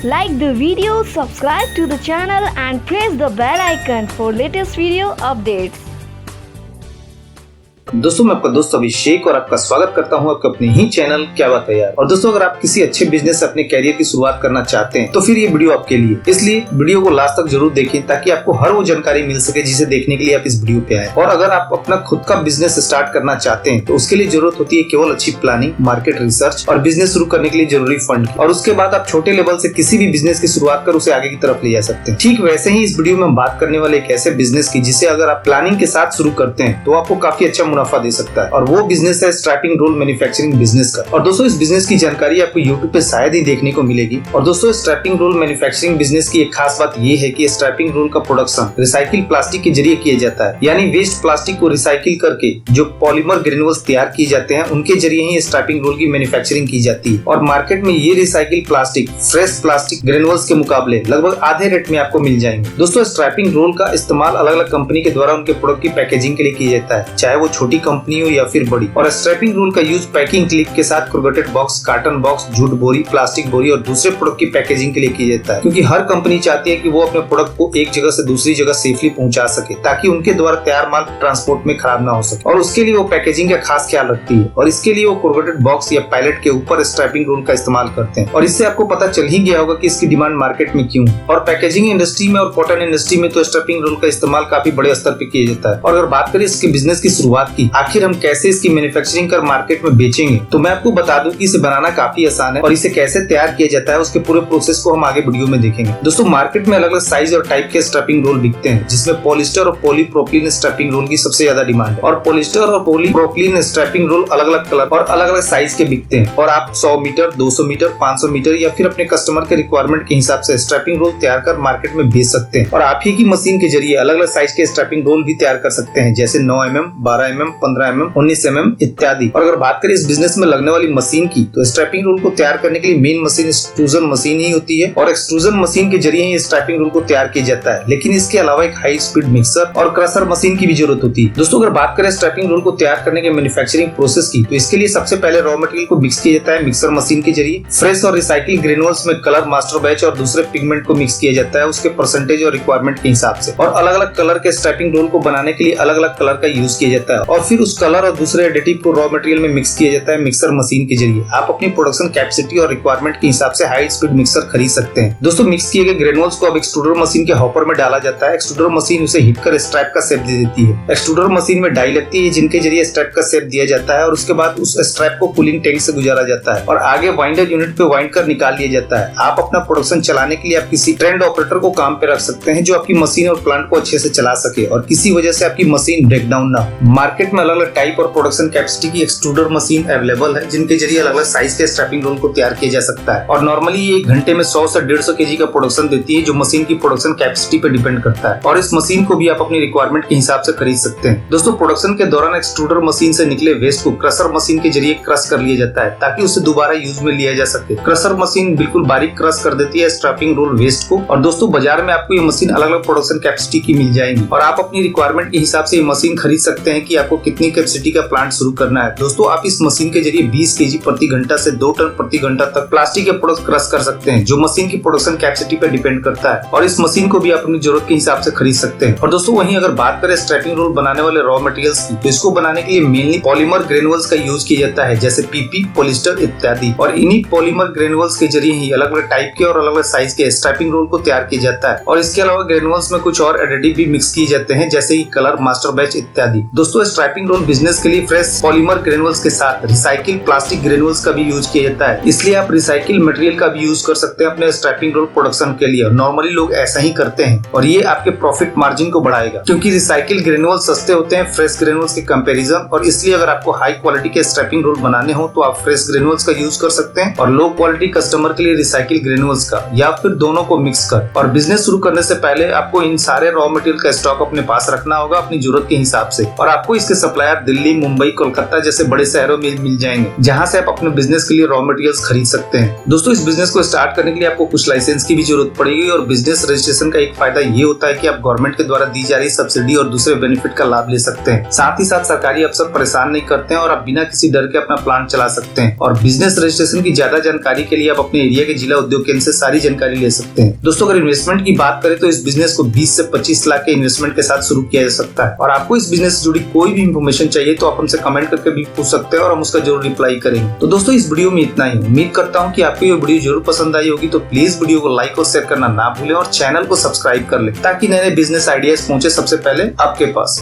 Like the video, subscribe to the channel and press the bell icon for latest video updates. दोस्तों मैं आपका दोस्त अभिषेक और आपका स्वागत करता हूं आपके अपने ही चैनल क्या बात है यार। और दोस्तों अगर आप किसी अच्छे बिजनेस से अपने कैरियर की शुरुआत करना चाहते हैं तो फिर ये वीडियो आपके लिए, इसलिए वीडियो को लास्ट तक जरूर देखें ताकि आपको हर वो जानकारी मिल सके जिसे देखने के लिए आप इस वीडियो पे आए। और अगर आप अपना खुद का बिजनेस स्टार्ट करना चाहते हैं तो उसके लिए जरूरत होती है केवल अच्छी प्लानिंग, मार्केट रिसर्च और बिजनेस शुरू करने के लिए जरूरी फंड, और उसके बाद आप छोटे लेवल से किसी भी बिजनेस की शुरुआत कर उसे आगे की तरफ ले जा सकते हैं। ठीक वैसे ही इस वीडियो में हम बात करने वाले एक ऐसे बिजनेस की जिसे अगर आप प्लानिंग के साथ शुरू करते हैं तो आपको काफी अच्छा मुनाफा दे सकता है, और वो बिजनेस है स्ट्रैपिंग रोल मैन्युफैक्चरिंग बिजनेस का। और दोस्तों इस बिजनेस की जानकारी आपको यूट्यूब पे शायद ही देखने को मिलेगी। और दोस्तों स्ट्रैपिंग रोल मैन्युफैक्चरिंग बिजनेस की एक खास बात ये है कि स्ट्रैपिंग रोल का प्रोडक्शन रिसाइकिल प्लास्टिक के जरिए किया जाता है, यानी वेस्ट प्लास्टिक को रिसाइकिल करके जो पॉलीमर ग्रेन्युल्स तैयार किए जाते हैं उनके जरिए ही स्ट्रैपिंग रोल की मैन्युफैक्चरिंग की जाती है। और मार्केट में ये recycle plastic fresh plastic granules के मुकाबले लगभग आधे रेट में आपको मिल जाएंगे। दोस्तों स्ट्रैपिंग रोल का इस्तेमाल अलग अलग कंपनी के द्वारा उनके प्रोडक्ट की पैकेजिंग के लिए किया जाता है, चाहे वो छोटी कंपनी हो या फिर बड़ी। और स्ट्रैपिंग रोल का यूज पैकिंग क्लिप के साथ क्रोगेटेड बॉक्स, कार्टन बॉक्स, जूट बोरी, प्लास्टिक बोरी और दूसरे प्रोडक्ट की पैकेजिंग के लिए किया जाता है, क्योंकि हर कंपनी चाहती है कि वो अपने प्रोडक्ट को एक जगह से दूसरी जगह सेफली पहुंचा सके ताकि उनके द्वारा तैयार माल ट्रांसपोर्ट में खराब ना हो सके। और उसके लिए वो पैकेजिंग का खास ख्याल रखती है, और इसके लिए वो क्रोगेटेड बॉक्स या पैलेट के ऊपर स्ट्रैपिंग रोल का इस्तेमाल करते हैं। और इससे आपको पता चल ही गया होगा कि इसकी डिमांड मार्केट में क्यों। और पैकेजिंग इंडस्ट्री में और कॉटन इंडस्ट्री में तो स्ट्रैपिंग रोल का इस्तेमाल काफी बड़े स्तर पर किया जाता है। और अगर बात करें इसके बिजनेस की शुरुआत की, आखिर हम कैसे इसकी मैन्युफैक्चरिंग कर मार्केट में बेचेंगे, तो मैं आपको बता दूं कि इसे बनाना काफी आसान है और इसे कैसे तैयार किया जाता है उसके पूरे प्रोसेस को हम आगे वीडियो में देखेंगे। दोस्तों मार्केट में अलग अलग साइज और टाइप के स्ट्रैपिंग रोल बिकते हैं, जिसमें पॉलिस्टर और पॉलीप्रोपिलीन स्ट्रैपिंग रोल की सबसे ज्यादा डिमांड है। और पॉलिस्टर और पॉलीप्रोपिलीन स्ट्रैपिंग रोल अलग अलग कलर और अलग अलग साइज के बिकते हैं, और आप 100 मीटर, 200 मीटर, 500 मीटर या फिर अपने कस्टमर के रिक्वायरमेंट के हिसाब से स्ट्रैपिंग रोल तैयार कर मार्केट में बेच सकते हैं। और आप ही की मशीन के जरिए अलग अलग साइज के स्ट्रैपिंग रोल भी तैयार कर सकते हैं, जैसे 9 mm, 12 mm, 15 mm, 19 mm इत्यादि। और अगर बात करें इस बिजनेस में लगने वाली मशीन की, तो स्ट्रैपिंग रोल को तैयार करने के लिए मेन मशीन एक्सट्रूजन मशीन ही होती है, और एक्सट्रूजन मशीन के जरिए ही स्ट्रैपिंग रोल को तैयार किया जाता है। लेकिन इसके अलावा एक हाई स्पीड मिक्सर और क्रशर मशीन की भी जरूरत होती है। दोस्तों अगर बात करें स्ट्रैपिंग रोल को तैयार करने के मैन्युफैक्चरिंग प्रोसेस की, तो इसके लिए सबसे पहले रॉ मटेरियल को मिक्स किया जाता है मिक्सर मशीन के जरिए। फ्रेश और रिसाइकिल ग्रेन्युल्स में कलर, मास्टर बैच और दूसरे पिगमेंट को मिक्स किया जाता है उसके परसेंटेज और रिक्वायरमेंट के हिसाब से। और अलग अलग कलर के स्ट्रैपिंग रोल को बनाने के लिए अलग अलग कलर का यूज किया जाता है, और फिर उस कलर और दूसरे एडिटिव को रॉ मटेरियल में मिक्स किया जाता है मिक्सर मशीन के जरिए। आप अपनी प्रोडक्शन कैपेसिटी और रिक्वायरमेंट के हिसाब से हाई स्पीड मिक्सर खरीद सकते हैं। दोस्तों मिक्स किए गए ग्रेन्युल्स को अब एक्सट्रूडर मशीन के हॉपर में डाला जाता है। एक्सट्रूडर मशीन उसे हीट कर स्ट्रैप का शेप दे देती है। एक्सट्रूडर मशीन में डाई लगती है जिनके जरिए स्ट्रैप का शेप दिया जाता है, और उसके बाद उस स्ट्रैप को कूलिंग टैंक से गुजारा जाता है और आगे वाइंडर यूनिट पे वाइंड कर निकाल लिया जाता है। आप अपना प्रोडक्शन चलाने के लिए आप किसी ट्रेंड ऑपरेटर को काम पे रख सकते हैं जो आपकी मशीन और प्लांट को अच्छे से चला सके और किसी वजह से आपकी मशीन ब्रेकडाउन ना हो। मार्केट में अलग अलग टाइप और प्रोडक्शन कैपेसिटी की एक्सट्रूडर मशीन अवेलेबल है, जिनके जरिए अलग अलग साइज के स्ट्रैपिंग रोल को तैयार किया जा सकता है। और नॉर्मली ये एक घंटे में 100 से 150 केजी का प्रोडक्शन देती है, जो मशीन की प्रोडक्शन कैपेसिटी पे डिपेंड करता है। और इस मशीन को भी आप अपनी रिक्वायरमेंट के हिसाब से खरीद सकते हैं। दोस्तों प्रोडक्शन के दौरान एक्सट्रूडर मशीन से निकले वेस्ट को क्रशर मशीन के जरिए क्रश कर लिया जाता है ताकि उसे दोबारा यूज में लिया जा सके। क्रशर मशीन बिल्कुल बारीक क्रश कर देती है स्ट्रैपिंग रोल वेस्ट को। और दोस्तों बाजार में आपको ये मशीन अलग अलग प्रोडक्शन कैपेसिटी की मिल जाएंगी, और आप अपनी रिक्वायरमेंट के हिसाब से ये मशीन खरीद सकते हैं कि आपको कितनी कैपेसिटी का प्लांट शुरू करना है। दोस्तों आप इस मशीन के जरिए 20 केजी प्रति घंटा से 2 टन प्रति घंटा तक प्लास्टिक के प्रोडक्ट क्रश कर सकते हैं, जो मशीन की प्रोडक्शन कैपेसिटी पर डिपेंड करता है। और इस मशीन को भी आप अपनी जरूरत के हिसाब से खरीद सकते हैं। और दोस्तों वहीं अगर बात करें स्ट्रैपिंग रोल बनाने वाले रॉ मटेरियल्स की, तो इसको बनाने के लिए मेनली पॉलीमर ग्रेन्युल्स का यूज किया जाता है, जैसे पीपी, पॉलिस्टर इत्यादि। और इन्हीं पॉलीमर ग्रेन्युल्स के जरिए ही अलग अलग टाइप के और अलग अलग साइज के स्ट्रैपिंग रोल को तैयार किया जाता है। और इसके अलावा ग्रेन्युल्स में कुछ और एडिटिव भी मिक्स किए जाते हैं, जैसे कि कलर, मास्टर बैच इत्यादि। दोस्तों स्ट्रैपिंग रोल बिजनेस के लिए फ्रेश पॉलीमर ग्रेन्युल्स के साथ रिसाइकिल प्लास्टिक ग्रेन्युल्स का भी यूज किया जाता है, इसलिए आप रिसाइकिल मटेरियल का भी यूज कर सकते हैं अपने स्ट्रैपिंग रोल प्रोडक्शन के लिए। नॉर्मली लोग ऐसा ही करते हैं, और ये आपके प्रॉफिट मार्जिन को बढ़ाएगा, क्योंकि रिसाइकिल ग्रेन्युल्स सस्ते होते हैं फ्रेश ग्रेन्युल्स के कंपैरिजन। और इसलिए अगर आपको हाई क्वालिटी के स्ट्रैपिंग रोल बनाने हो तो आप फ्रेश ग्रेन्युल्स का यूज कर सकते हैं, और लो क्वालिटी कस्टमर के लिए रिसाइकिल ग्रेन्युल्स का, या फिर दोनों को मिक्स कर। और बिजनेस शुरू करने से पहले आपको इन सारे रॉ मटेरियल का स्टॉक अपने पास रखना होगा अपनी जरूरत के हिसाब से। और आपको इसके इसके सप्लायर दिल्ली, मुंबई, कोलकाता जैसे बड़े शहरों में मिल जाएंगे, जहां से आप अपने बिजनेस के लिए रॉ मटेरियल्स खरीद सकते हैं। दोस्तों, इस बिजनेस को स्टार्ट करने के लिए आपको कुछ लाइसेंस की भी जरूरत पड़ेगी और बिजनेस रजिस्ट्रेशन का एक फायदा ये होता है कि आप गवर्नमेंट के द्वारा दी जा रही सब्सिडी और दूसरे बेनिफिट का लाभ ले सकते हैं। साथ ही साथ सरकारी अफसर परेशान नहीं करते हैं और आप बिना किसी डर के अपना प्लांट चला सकते हैं। और बिजनेस रजिस्ट्रेशन की ज्यादा जानकारी के लिए आप अपने एरिया के जिला उद्योग केंद्र से सारी जानकारी ले सकते हैं। दोस्तों, अगर इन्वेस्टमेंट की बात करें तो इस बिजनेस को 20 से 25 लाख के इन्वेस्टमेंट के साथ शुरू किया जा सकता है। और आपको इस बिजनेस से जुड़ी कोई भी इन्फॉर्मेशन चाहिए तो आप हमसे कमेंट करके भी पूछ सकते हैं और हम उसका जरूर रिप्लाई करेंगे। तो दोस्तों, इस वीडियो में इतना ही। उम्मीद करता हूँ कि आपको ये वीडियो जरूर पसंद आई होगी। तो प्लीज वीडियो को लाइक और शेयर करना ना भूलें और चैनल को सब्सक्राइब कर लें ताकि नए नए बिजनेस आइडियाज पहुंचे सबसे पहले आपके पास।